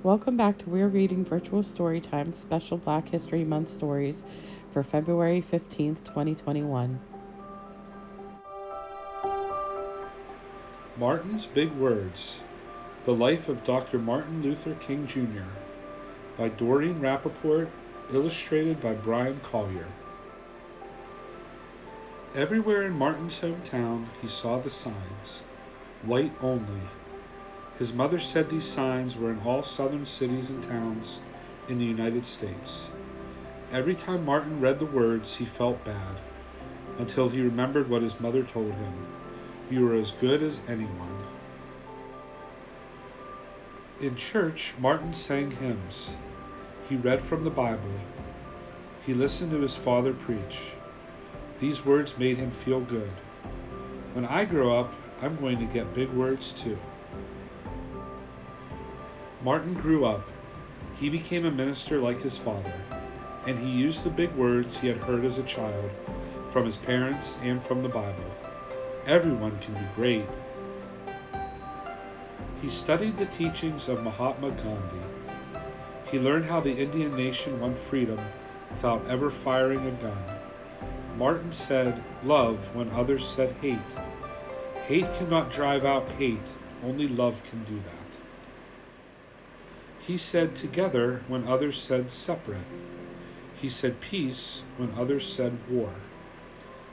Welcome back to We're Reading Virtual Storytime Special Black History Month stories for February 15th, 2021. Martin's Big Words: The Life of Dr. Martin Luther King Jr. by Doreen Rappaport, illustrated by Brian Collier. Everywhere in Martin's hometown he saw the signs, white only. His mother said these signs were in all southern cities and towns in the United States. Every time Martin read the words, he felt bad, until he remembered what his mother told him: "You are as good as anyone." In church, Martin sang hymns. He read from the Bible. He listened to his father preach. These words made him feel good. When I grow up, I'm going to get big words too. Martin grew up. He became a minister like his father, and he used the big words he had heard as a child from his parents and from the Bible. Everyone can be great. He studied the teachings of Mahatma Gandhi. He learned how the Indian nation won freedom without ever firing a gun. Martin said love when others said hate. Hate cannot drive out hate. Only love can do that. He said together when others said separate. He said peace when others said war.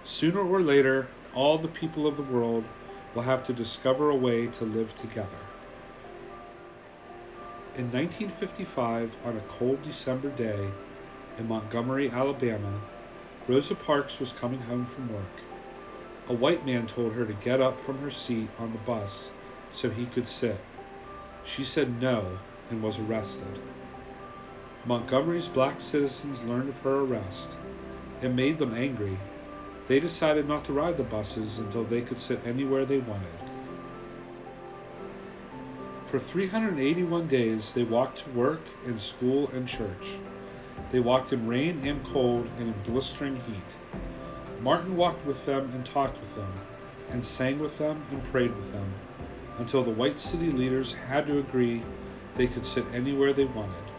Sooner or later, all the people of the world will have to discover a way to live together. In 1955, on a cold December day in Montgomery, Alabama, Rosa Parks was coming home from work. A white man told her to get up from her seat on the bus so he could sit. She said no and was arrested. Montgomery's black citizens learned of her arrest. It made them angry. They decided not to ride the buses until they could sit anywhere they wanted. For 381 days, they walked to work and school and church. They walked in rain and cold and in blistering heat. Martin walked with them and talked with them, and sang with them and prayed with them, until the white city leaders had to agree they could sit anywhere they wanted.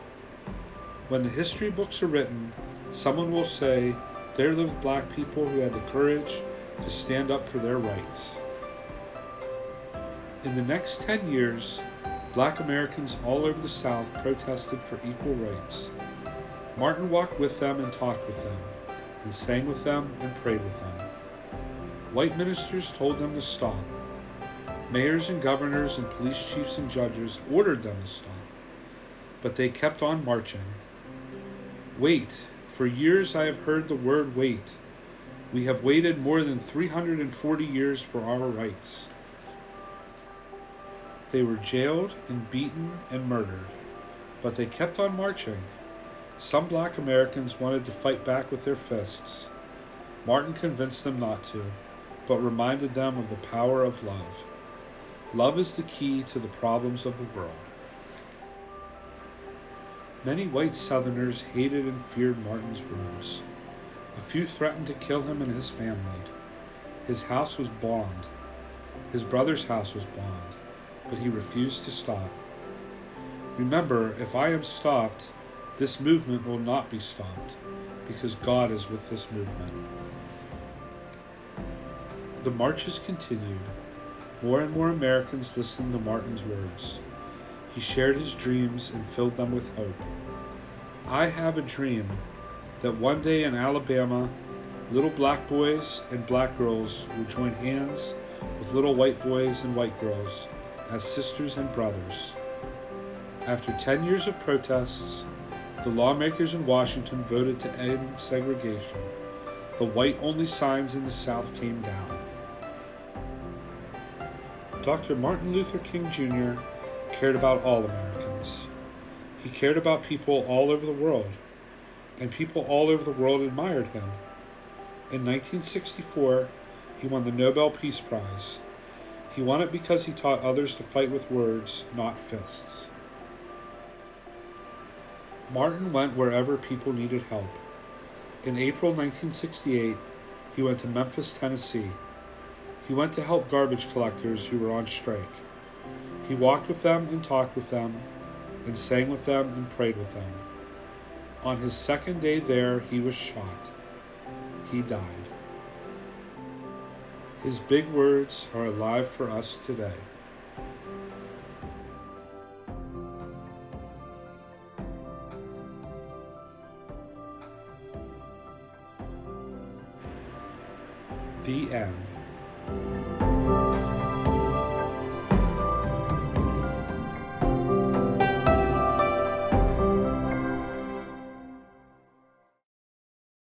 When the history books are written, someone will say, "There lived black people who had the courage to stand up for their rights." In the next 10 years, black Americans all over the South protested for equal rights. Martin walked with them and talked with them, and sang with them and prayed with them. White ministers told them to stop. Mayors and governors and police chiefs and judges ordered them to stop, but they kept on marching. Wait, for years I have heard the word wait. We have waited more than 340 years for our rights. They were jailed and beaten and murdered, but they kept on marching. Some black Americans wanted to fight back with their fists. Martin convinced them not to, but reminded them of the power of love. Love is the key to the problems of the world. Many white Southerners hated and feared Martin's words. A few threatened to kill him and his family. His house was bombed. His brother's house was bombed, but he refused to stop. Remember, if I am stopped, this movement will not be stopped, because God is with this movement. The marches continued. More and more Americans listened to Martin's words. He shared his dreams and filled them with hope. I have a dream that one day in Alabama, little black boys and black girls will join hands with little white boys and white girls as sisters and brothers. After 10 years of protests, the lawmakers in Washington voted to end segregation. The white-only signs in the South came down. Dr. Martin Luther King Jr. cared about all Americans. He cared about people all over the world, and people all over the world admired him. In 1964, he won the Nobel Peace Prize. He won it because he taught others to fight with words, not fists. Martin went wherever people needed help. In April 1968, he went to Memphis, Tennessee. He went to help garbage collectors who were on strike. He walked with them and talked with them. and sang with them and prayed with them. On his second day there, he was shot. He died. His big words are alive for us today. The end.